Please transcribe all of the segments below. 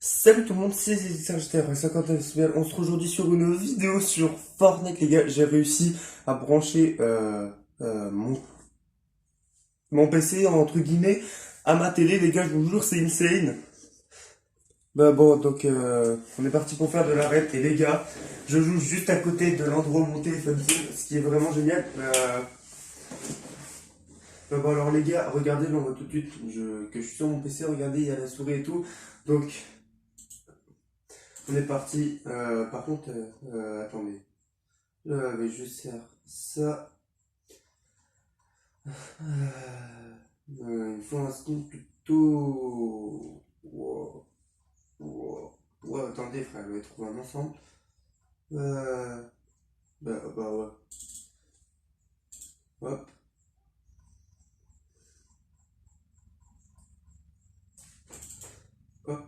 Salut tout le monde, c'est Sagittaire 59 SBL. On se retrouve aujourd'hui sur une vidéo sur Fortnite, les gars. J'ai réussi à brancher mon PC, entre guillemets, à ma télé, les gars. Je vous jure, c'est insane. Bah bon, donc on est parti pour faire de la raid. Et les gars, je joue juste à côté de l'endroit où mon téléphone est, ce qui est vraiment génial. Bon, alors les gars, regardez, j'en vois tout de suite que je suis sur mon PC. Regardez, il y a la souris et tout. Donc, on est parti. Par contre, attendez. Je vais juste faire ça. Il faut un skin plutôt. Wow, wow. Ouais, attendez, frère, je vais trouver un ensemble. Euh, bah ouais. Hop, hop.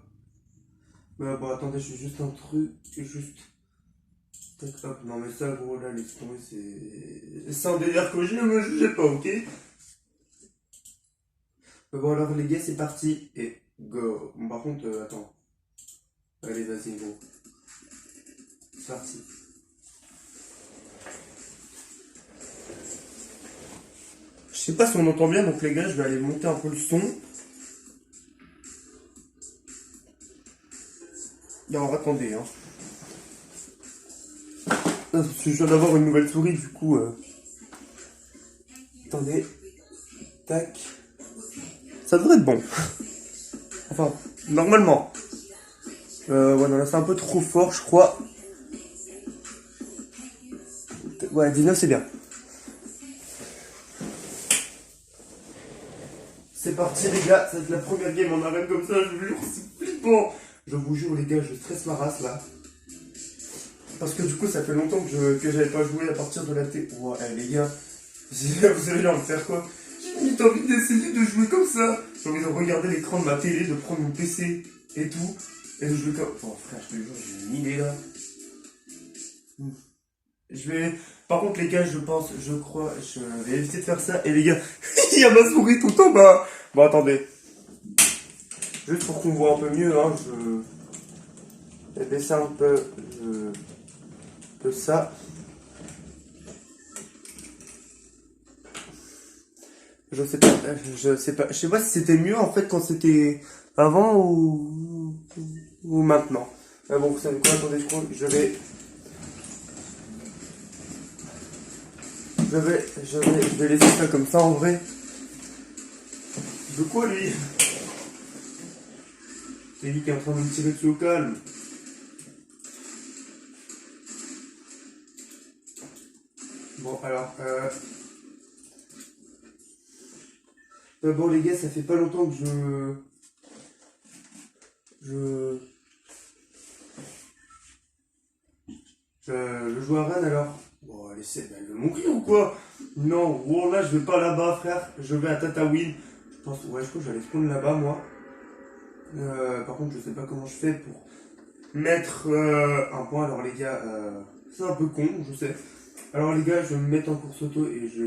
Bon, attendez, je fais juste un truc. Juste. Tac, hop. Non, mais ça, gros, là, laisse tomber, c'est un délire que je ne me jugeais pas, ok? Bon, alors, les gars, c'est parti. Et go. Bon, par contre, attends. Allez, vas-y, gros. C'est parti. Je sais pas si on entend bien, donc les gars, je vais aller monter un peu le son. Alors attendez, hein. Parce que je viens d'avoir une nouvelle souris, du coup. Attendez. Tac. Ça devrait être bon. Enfin, normalement. Ouais, non, là c'est un peu trop fort, je crois. Ouais, 19 c'est bien. C'est parti les gars, ça va être la première game en arène comme ça, je vous jure, c'est flippant. Je vous jure les gars, je stresse ma race là. Parce que du coup ça fait longtemps que j'avais pas joué à partir de la télé. Ouais, les gars, vous savez j'ai envie de faire quoi? J'ai limite envie d'essayer de jouer comme ça. J'ai envie de regarder l'écran de ma télé, de prendre mon PC et tout. Et de jouer comme... Oh frère, je te jure, j'ai une idée là. Je vais... Par contre les gars, je pense, je crois, je vais éviter de faire ça. Et les gars, il y a ma souris tout en bas. Bon attendez. Juste pour qu'on voit un peu mieux, hein, je vais baisser un peu ça. Je sais pas si c'était mieux en fait quand c'était avant ou maintenant. Mais bon, vous savez quoi, attendez, je vais laisser ça comme ça en vrai. De quoi lui? C'est lui qui est en train de me tirer dessus au calme. Bon, alors, bon les gars, ça fait pas longtemps que je, je joue à Rennes alors. Bon, allez, elle veut mourir ou quoi? Non, wow, là je vais pas là-bas, frère. Je vais à Tataouine. Je pense, ouais, je crois que j'allais spawn là-bas, moi. Par contre, je sais pas comment je fais pour mettre un point. Alors, les gars, c'est un peu con, je sais. Alors, les gars, je vais me mettre en course auto et je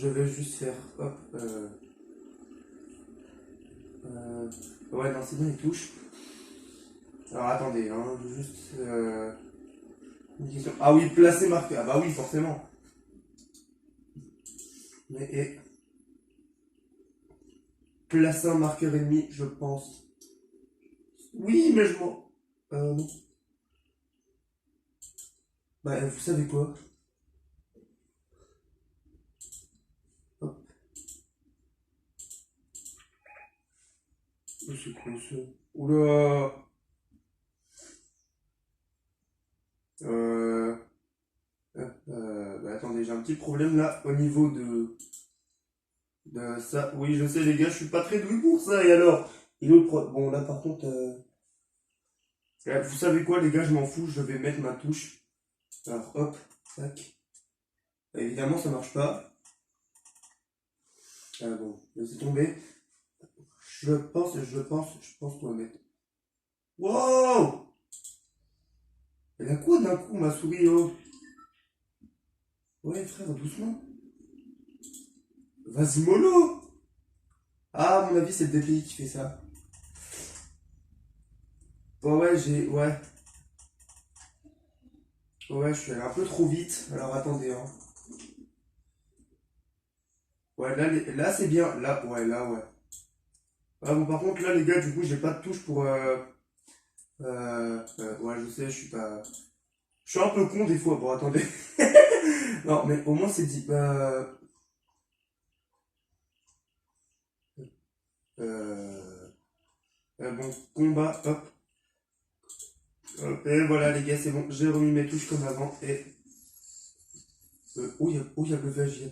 vais juste faire, hop, ouais, non, c'est bien, il touche. Alors, attendez, hein, juste, une question. Ah oui, placer marqueur. Ah bah oui, forcément. Mais, et, placer un marqueur ennemi, je pense. Oui, mais je m'en... non. Bah, vous savez quoi? Hop, c'est quoi ça? Oula! Euh, bah, attendez, j'ai un petit problème là au niveau de ça. Oui, je sais, les gars, je suis pas très doué pour ça. Et alors? Bon, là, par contre, vous savez quoi, les gars, je m'en fous. Je vais mettre ma touche. Alors, hop, tac. Évidemment, ça marche pas. Bon, laissez tomber. Je pense qu'on va mettre. Wow! Elle a quoi d'un coup, ma souris, oh? Ouais, frère, doucement. Vas-y, mollo! Ah, à mon avis, c'est le DPI qui fait ça. Bon, ouais, ouais. Ouais, je suis allé un peu trop vite. Alors, attendez, hein. Ouais, là, là c'est bien. Là, ouais, là, ouais. Ah, bon, par contre, là, les gars, du coup, j'ai pas de touche pour... ouais, je sais, je suis pas... Je suis un peu con des fois. Bon, attendez. Non, mais au moins, c'est dit... Euh, bon, combat, hop. Hop, et voilà, les gars, c'est bon. J'ai remis mes touches comme avant. Et... où il y a le VHG?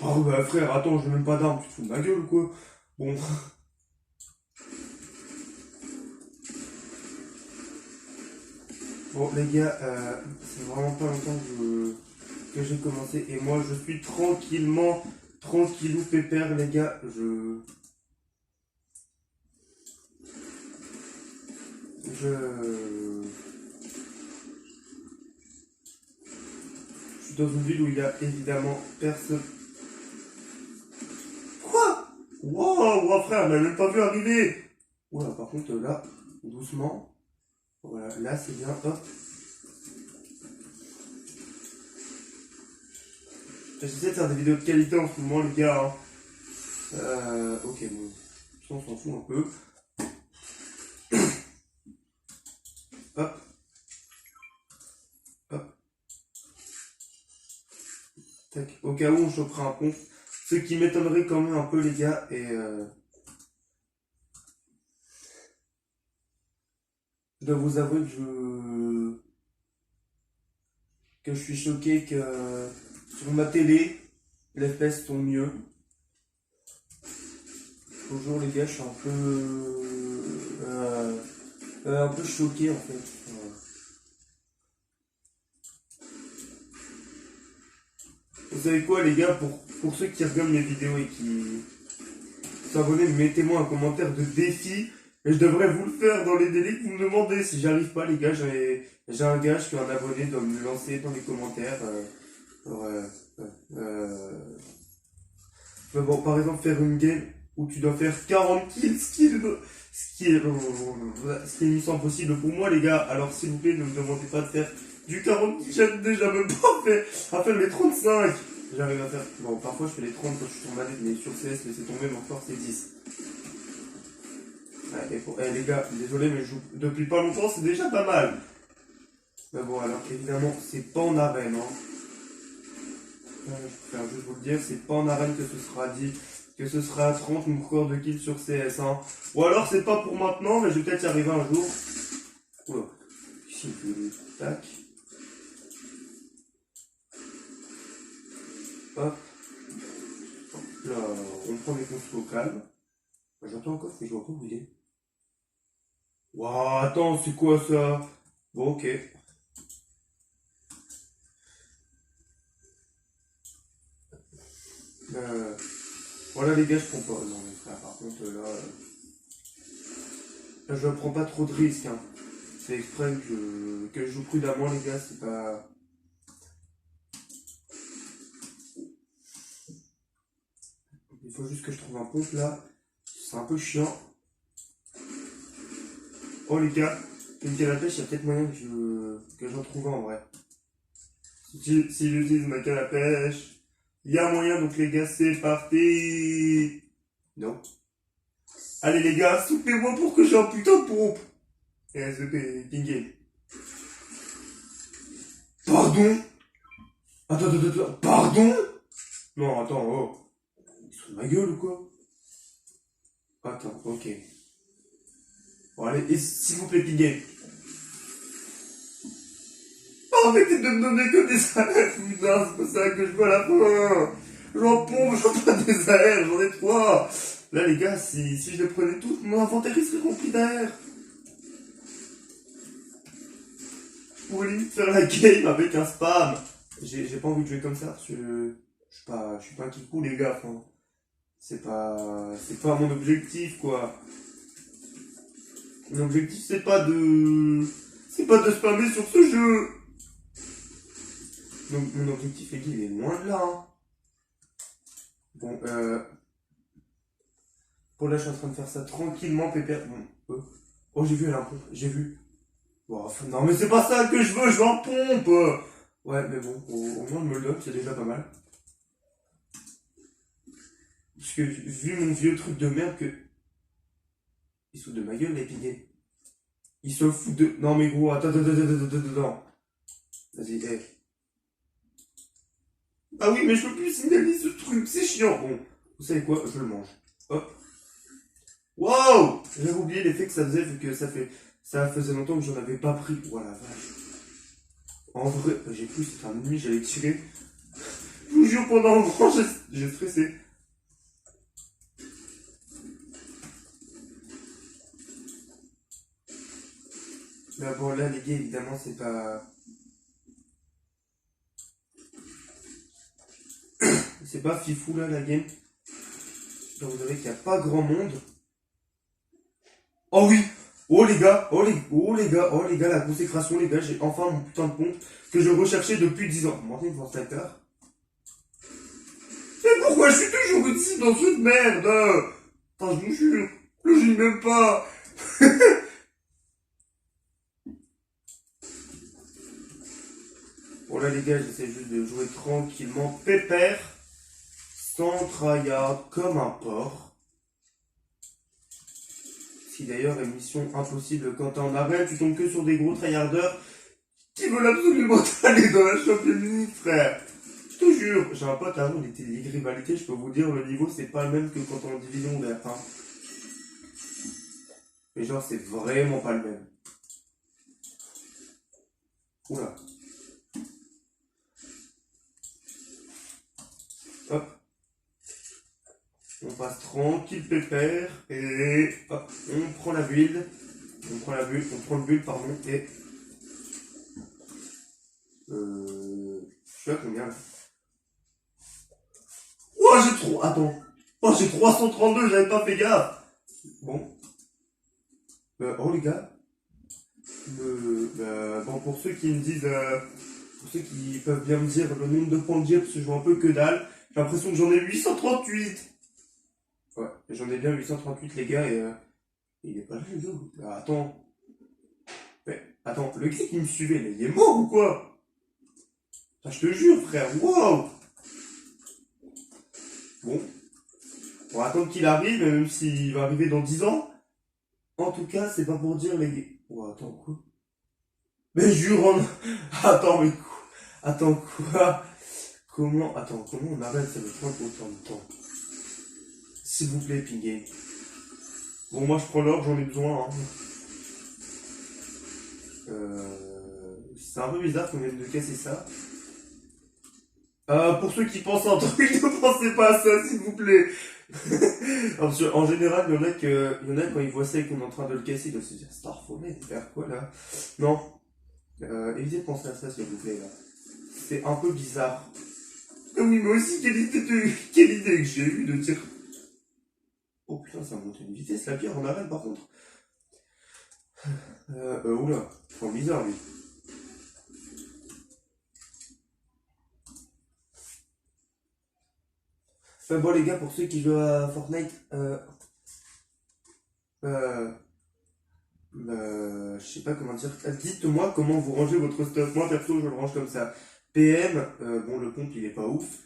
Oh, bah, frère, attends, je n'ai même pas d'arme. Tu te fous de ma gueule ou quoi? Bon. Bon, les gars, c'est vraiment pas longtemps que j'ai commencé. Et moi, je suis tranquillement, tranquillou, pépère, les gars. Je suis dans une ville où il y a évidemment personne. Quoi? Wow, wow, frère, elle m'a même pas vu arriver. Oula, par contre, là, doucement. Voilà, là, c'est bien, hop. J'essaie de faire des vidéos de qualité en ce moment, les gars. Hein. Ok, bon. Ça, on s'en fout un peu. Hop, hop, tac. Au cas où on choperait un pont. Ce qui m'étonnerait quand même un peu, les gars. Et je dois vous avouer que je suis choqué que sur ma télé, les FPS sont mieux. Bonjour les gars, je suis un peu choqué en fait. Vous savez quoi les gars, pour ceux qui regardent mes vidéos et qui s'abonnent, mettez-moi un commentaire de défi. Et je devrais vous le faire dans les délais que vous me demandez. Si j'arrive pas les gars, j'ai un gage qu'un abonné doit me lancer dans les commentaires. Ouais, mais bon, par exemple, faire une game où tu dois faire 40 kills, ce qui est mission impossible pour moi, les gars. Alors, s'il vous plaît, ne me demandez pas de faire du 40 kills. J'ai déjà même pas fait à faire les 35. J'arrive à faire. Bon, parfois je fais les 30 quand je suis sur manette, mais sur CS, laissez tomber, mon score c'est 10. Ouais, les gars, désolé, mais je joue depuis pas longtemps, c'est déjà pas mal. Mais bon, alors évidemment, c'est pas en arène, hein. Je préfère juste vous le dire, c'est pas en arène que ce sera dit, que ce sera à 30 mon record de kills sur CS, hein. Ou alors c'est pas pour maintenant, mais je vais peut-être y arriver un jour. Oula, ici, tac. Hop. Là, on prend des construits au calme. J'entends encore, mais je vois pas où il est. Waouh, attends, c'est quoi ça? Bon, ok. Voilà les gars, je prends pas. Non mais frère, par contre là, je prends pas trop de risques. Hein. C'est exprès que je joue prudemment les gars, c'est pas. Il faut juste que je trouve un pompe là. C'est un peu chiant. Oh les gars, une canne à pêche, il y a peut-être moyen que j'en trouve un en vrai. Si j'utilise ma canne à pêche, il y a moyen donc les gars, c'est parti. Non. Allez les gars, soufflez-moi pour que j'ai un putain de pompe. Et SVP, pingé. Pardon? Attends, pardon? Non, attends, oh. Ils sont de ma gueule ou quoi? Attends, ok. Bon, allez, et s'il vous plaît, pingé. Oh, arrêtez de me donner que des AR, putain, c'est pas ça que je veux à la fin. J'en pompe, j'en pas des AR, j'en ai trois. Là, les gars, si je les prenais toutes, mon inventaire il serait rempli d'AR. Je pourrais limite faire la game avec un spam. J'ai pas envie de jouer comme ça parce que je suis pas un kikou, les gars. Enfin, c'est pas mon objectif, quoi. Mon objectif, c'est pas de spammer sur ce jeu. Donc, mon objectif, les gars, il est loin de là. Hein. Bon, pour là, je suis en train de faire ça tranquillement, pépère. Bon, Oh, j'ai vu, elle a un pompe. J'ai vu. Bon, enfin, non, mais c'est pas ça que je veux un pompe. Ouais, mais bon, au moins, elle me le donne, c'est déjà pas mal. Parce que, vu mon vieux truc de merde que... Il se fout de ma gueule, les piguets. Il se fout de... Non, mais gros, attends. Vas-y, hé. Ah oui, mais je peux plus signaler ce truc, c'est chiant. Bon, vous savez quoi, je le mange. Hop. Wow! J'avais oublié l'effet que ça faisait, vu que ça faisait longtemps que j'en avais pas pris. Voilà, vache. En vrai, j'ai cru que c'était un ennemi, j'allais tirer. Je vous jure, pendant un moment, j'ai stressé. Mais bon, là, les gars, évidemment, c'est pas... C'est pas fifou, là, la game. Donc, vous savez qu'il n'y a pas grand monde. Oh oui! Oh les gars, la consécration, les gars, j'ai enfin mon putain de pompe que je recherchais depuis 10 ans. Montez devant Sniper. Mais pourquoi je suis toujours ici dans cette merde? Enfin, je vous jure, le joue même pas. Bon là les gars, j'essaie juste de jouer tranquillement, pépère, sans tryhard, comme un porc. Si d'ailleurs, émission impossible, quand t'es en arène, tu tombes que sur des gros tryharders qui veulent absolument aller dans la championne, frère. Je te jure, j'ai un pote avant, il était Ligue Rivalité, je peux vous dire, le niveau c'est pas le même que quand on est en division verte. Hein. Mais genre, c'est vraiment pas le même. Oula. Hop. On passe tranquille pépère et hop, on prend la build. On prend le build, pardon, et... Je suis à combien là? Oh, j'ai trop... Attends. Oh, j'ai 332, j'avais pas fait gaffe. Bon. Oh les gars. Bon, pour ceux qui me disent... pour ceux qui peuvent bien me dire le nombre de points de jet, parce que je vois un peu que dalle, j'ai l'impression que j'en ai 838. Ouais, j'en ai bien 838 les gars, et il est pas là le gars. Attends. Mais, attends, le gars qui me suivait, là, il est mort ou quoi? Enfin, je te jure, frère, wow! Bon, on va attendre qu'il arrive, même s'il va arriver dans 10 ans. En tout cas, c'est pas pour dire les gars. Oh, attends, quoi? Mais jure, attends, mais quoi? Attends, quoi? Comment on arrête? Ça me prend autant de temps. S'il vous plaît, Pingay. Bon, moi, je prends l'or, j'en ai besoin, hein. C'est un peu bizarre qu'on vienne de casser ça. Pour ceux qui pensent à un truc, ne pensez pas à ça, s'il vous plaît. En général, il y en a quand ils voient ça et qu'on est en train de le casser, ils doivent se dire Starfall, faire quoi là? Non. Évitez de penser à ça, s'il vous plaît, là. C'est un peu bizarre. Ah oui, moi aussi, quelle idée que j'ai eue de dire. Oh putain, ça monte une vitesse, la pierre en arène, par contre. Oula, trop bizarre, lui. Bon, les gars, pour ceux qui jouent à Fortnite, euh, je sais pas comment dire. Dites-moi comment vous rangez votre stuff. Moi, perso, je le range comme ça. PM, bon, le pompe, il est pas ouf.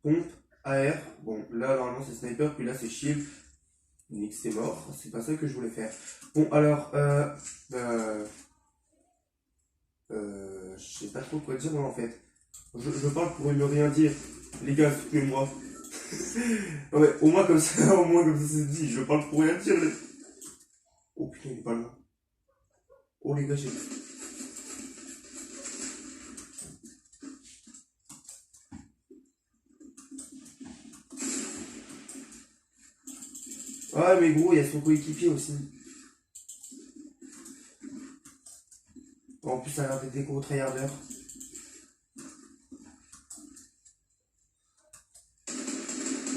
Pompe, AR, bon, là, normalement, c'est sniper, puis là, c'est shield. Nick, c'est mort. C'est pas ça que je voulais faire. Bon, alors, je sais pas trop quoi dire, moi, en fait. Je parle pour ne rien dire. Les gars, soutenez-moi. Ouais, au moins comme ça, au moins comme ça, c'est dit. Je parle pour rien dire. Oh putain, il est pas loin. Oh les gars, j'ai... Ouais, mais gros, il y a son coéquipier aussi. En plus, ça a l'air d'être des gros tryharders.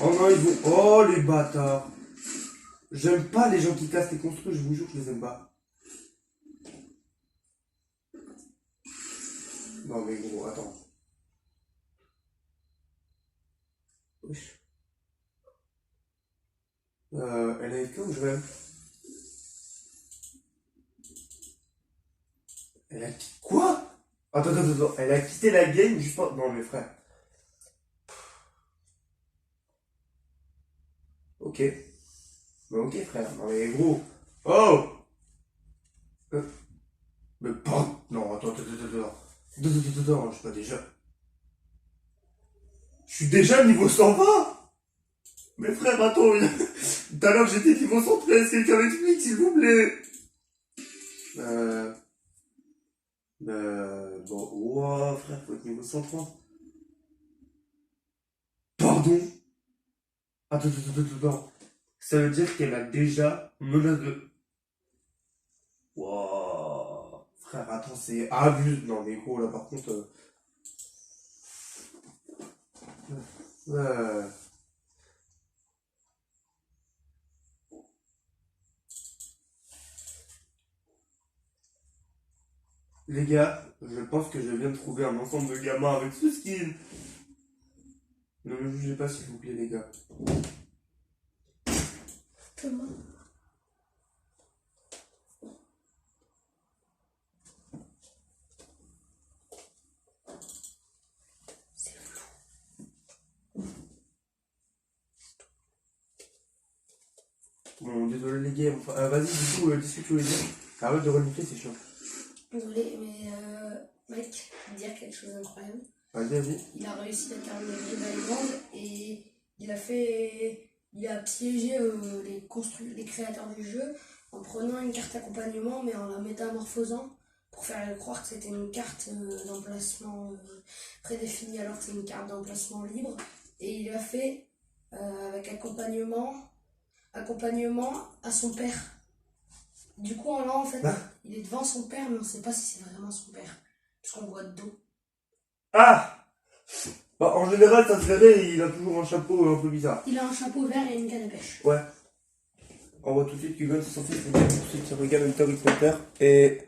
Oh non, ils vont... Oh les bâtards. J'aime pas les gens qui cassent les construits, je vous jure, je les aime pas. Non mais gros, attends. Wesh. Elle est avec où je rêve? Elle a quitté... Quoi? Attends. Elle a quitté la game juste pas... Non, mais frère. Ok. Mais ok, frère. Non, mais gros. Oh! Euh, mais pas... Non, attends. Je suis pas déjà... Je suis déjà niveau 120. Mais frère, attends. Tout à l'heure, j'étais niveau 113. Quelqu'un m'explique, s'il vous plaît. Bon, ouah, frère, faut être niveau 130. Pardon? Attends. Ça veut dire qu'elle a déjà menace de... Wouah. Frère, attends, c'est abusé. Non, mais gros, là, par contre... euh, Les gars, je pense que je viens de trouver un ensemble de gamins avec ce skin. Ne me jugez pas, s'il vous plaît, les gars. Comment? C'est flou. Bon, désolé, les gars. Enfin, vas-y, du coup, dis ce que tu voulais dire. Arrête de renifler, c'est chiant. Désolé, mais mec, dire quelque chose d'incroyable. Vas-y. Il a réussi à terminer le bande et il a piégé les créateurs du jeu en prenant une carte accompagnement mais en la métamorphosant pour faire croire que c'était une carte d'emplacement prédéfinie alors que c'est une carte d'emplacement libre. Et il l'a fait avec accompagnement à son père. Du coup, là, en fait, Hein? il est devant son père, mais on sait pas si c'est vraiment son père. Parce qu'on voit de dos. Ah! Bah, en général, ça se verrait, il a toujours un chapeau un peu bizarre. Il a un chapeau vert et une canne à pêche. Ouais. On voit tout de suite que Gon s'est sorti pour ceux qui regardent Hunter x Hunter. Et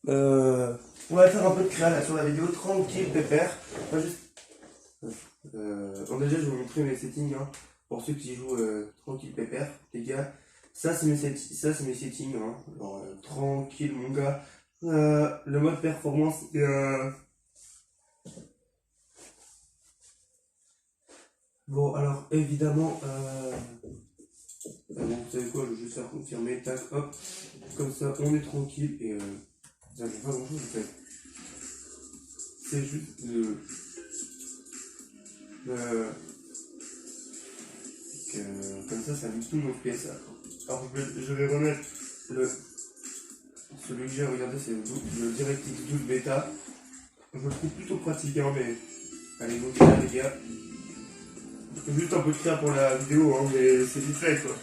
on va faire un peu de créa là sur la vidéo, tranquille, pépère. Enfin, juste... déjà, je vais vous montrer mes settings, hein, pour ceux qui jouent tranquille, pépère, les gars. Ça, c'est mes settings, hein. Alors, tranquille, mon gars. Le mode performance et bon, alors, évidemment, bon, vous savez quoi, je vais juste faire confirmer, tac, hop, comme ça, on est tranquille, et ça fait pas grand chose, en fait. C'est juste comme ça mise tout mon FPS. Alors, je vais remettre celui que j'ai regardé, c'est le DirectX 12 bêta. Je le trouve plutôt pratique, hein, mais allez, go, les gars. Juste un peu de créa pour la vidéo, hein, mais c'est vite fait, quoi.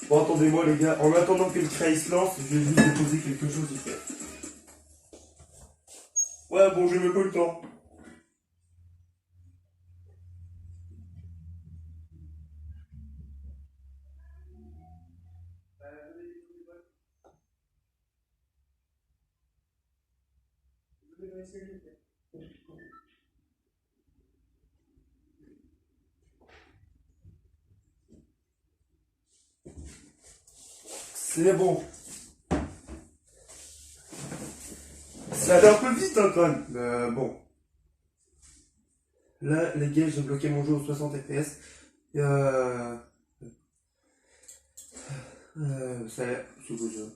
Bon, attendez-moi, les gars. En attendant que le créa se lance, je vais juste déposer quelque chose vite fait. Ouais, bon, j'ai même pas le temps. C'est bon. Ça allait un peu vite, hein, quand même. Bon. Là, les gars, j'ai bloqué mon jeu aux 60 FPS. Ça a l'air... C'est quoi ça?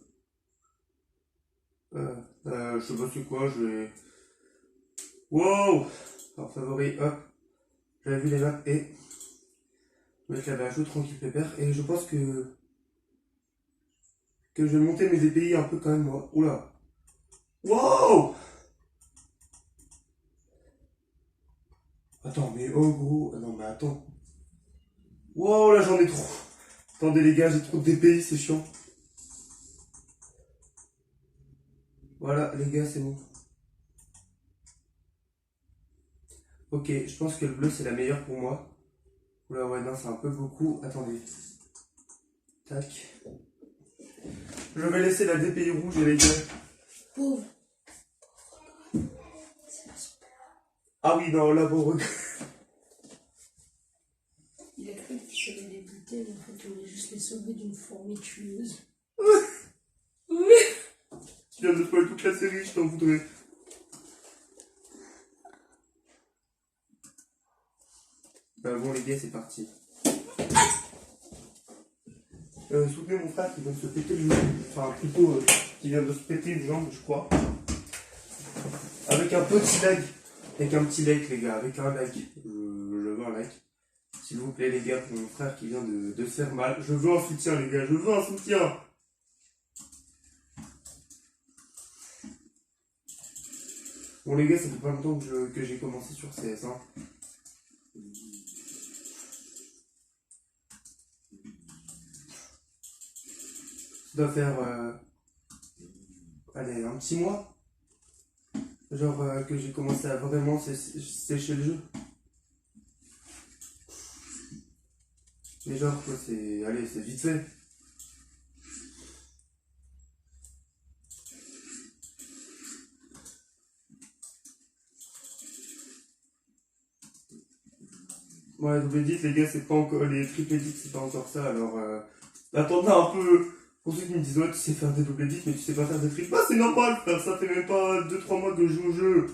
Je sais pas c'est quoi, je vais... Wow! Alors, favori, hop. J'avais vu les maps et... Je vais mettre la tranquille pépère. Et je pense que je vais monter mes DPI un peu quand même, moi. Oula! Wow! Attends, mais oh gros... Non, mais attends. Wow, là j'en ai trop. Attendez les gars, j'ai trop de DPI, c'est chiant. Voilà, les gars, c'est bon. Ok, je pense que le bleu c'est la meilleure pour moi. Oula, ouais, non, c'est un peu beaucoup. Attendez. Tac. Je vais laisser la DPI rouge et les gars. Pauvre. C'est pas son père. Ah oui, non, là, bon, Il a cru qu'il savait les buter, mais en fait, on voulait juste les sauver d'une fourmi tueuse. tu viens de spoiler toute la série, je t'en voudrais. Bah bon, les gars, c'est parti. Soutenez mon frère qui vient de se péter le genou. Enfin, plutôt, qui vient de se péter une jambe, je crois. Avec un petit lag. Avec un petit like, les gars, avec un like. Je veux un like. S'il vous plaît, les gars, pour mon frère qui vient de se faire mal. Je veux un soutien, les gars, je veux un soutien. Bon, les gars, ça fait pas longtemps que j'ai commencé sur CS. Hein. Ça doit faire. Allez, un petit mois. Genre que j'ai commencé à vraiment sécher le jeu. Mais genre quoi, c'est. Allez, c'est vite fait. Ouais, double edit, les gars, c'est pas encore. Les triple edit, c'est pas encore ça, alors. Attendez un peu. Pour ceux qui me disent, ouais, tu sais faire des double edit, mais tu sais pas faire des triples. Bah, c'est normal, frère, ça fait même pas 2-3 mois que je joue au jeu.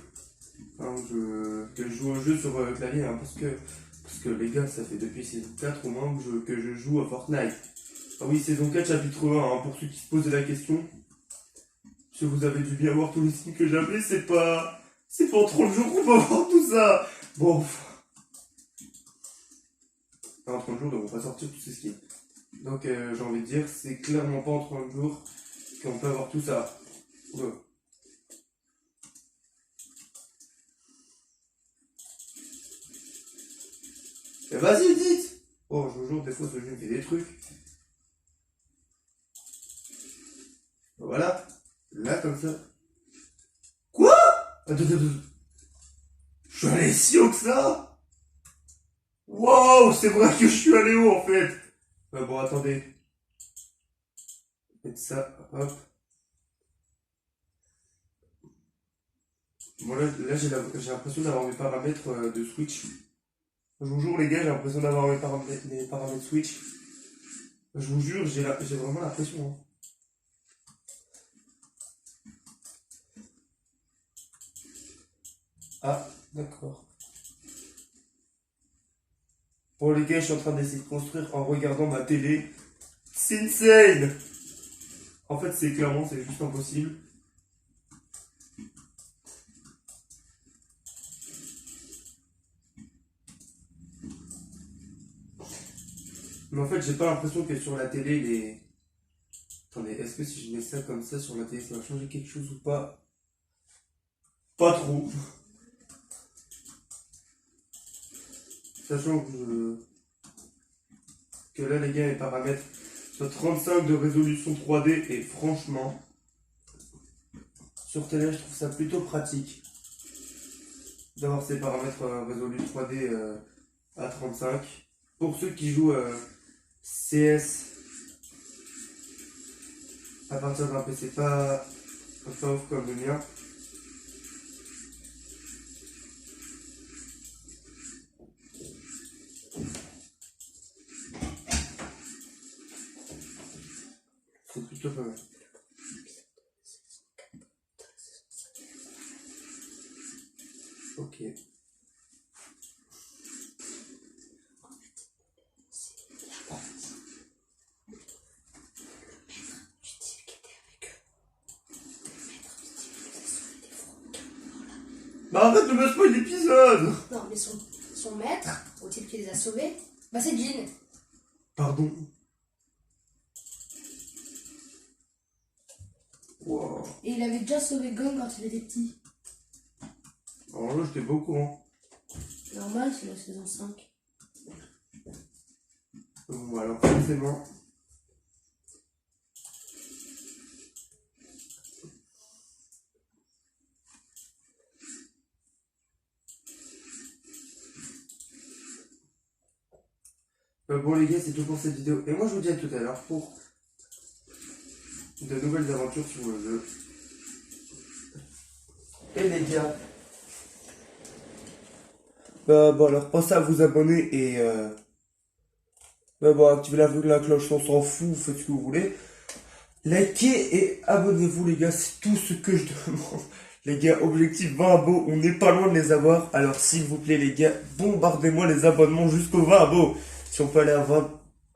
Enfin, que je joue au jeu sur clavier, hein, parce que les gars, ça fait depuis saison 4 au moins que je joue à Fortnite. Ah oui, saison 4, chapitre 1, hein, pour ceux qui se posaient la question. Si vous avez dû bien voir tous les signes que j'avais, c'est pas en 30 jours qu'on va voir tout ça. Bon. En 30 jours, on va pas sortir tous ces skins. Donc, j'ai envie de dire, c'est clairement pas en 30 jours qu'on peut avoir tout ça. Ouais. Et vas-y, dites. Oh, je vous jure, des fois, ce jeu me fait des trucs. Voilà. Là, comme ça. Quoi? Attends. Je suis allé si haut que ça? Wow, c'est vrai que je suis allé haut, en fait. Bon, attendez. Mettre ça, hop. Bon, là j'ai l'impression d'avoir mes paramètres de Switch. Je vous jure, les gars, j'ai l'impression d'avoir mes paramètres Switch. Je vous jure, j'ai vraiment l'impression. Hein. Ah, d'accord. Bon, les gars, je suis en train d'essayer de construire en regardant ma télé. C'est insane! En fait, c'est juste impossible. Mais en fait, j'ai pas l'impression que sur la télé, les... Attendez, est-ce que si je mets ça comme ça sur la télé, ça va changer quelque chose ou pas? Pas trop. Sachant que là, les gars, les paramètres sur 35 de résolution 3D et franchement, sur télé, je trouve ça plutôt pratique d'avoir ces paramètres résolus 3D à 35. Pour ceux qui jouent CS à partir d'un PC pas ouf comme le mien. C'est plutôt pas mal. Ok. Bah arrête de me spoiler l'épisode! Non, mais son maître, au type qui les a sauvés, bah c'est Jean. Pardon. Wow. Et il avait déjà sauvé Gong quand il était petit. Alors là, j'étais pas au courant. Normal, c'est la saison 5. Bon, alors forcément. Bon les gars, c'est tout pour cette vidéo. Et moi je vous dis à tout à l'heure pour de nouvelles aventures sur le jeu. Et les gars, Bon, alors pensez à vous abonner et bon, activez la cloche, on s'en fout, vous faites ce que vous voulez. Likez et abonnez-vous les gars, c'est tout ce que je demande. Les gars, objectif 20 abos, on n'est pas loin de les avoir. Alors s'il vous plaît les gars, bombardez-moi les abonnements jusqu'aux 20 abos. Si on peut aller à 20,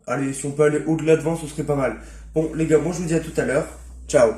allez, si on peut aller au-delà de 20, ce serait pas mal. Bon les gars, moi je vous dis à tout à l'heure. Ciao.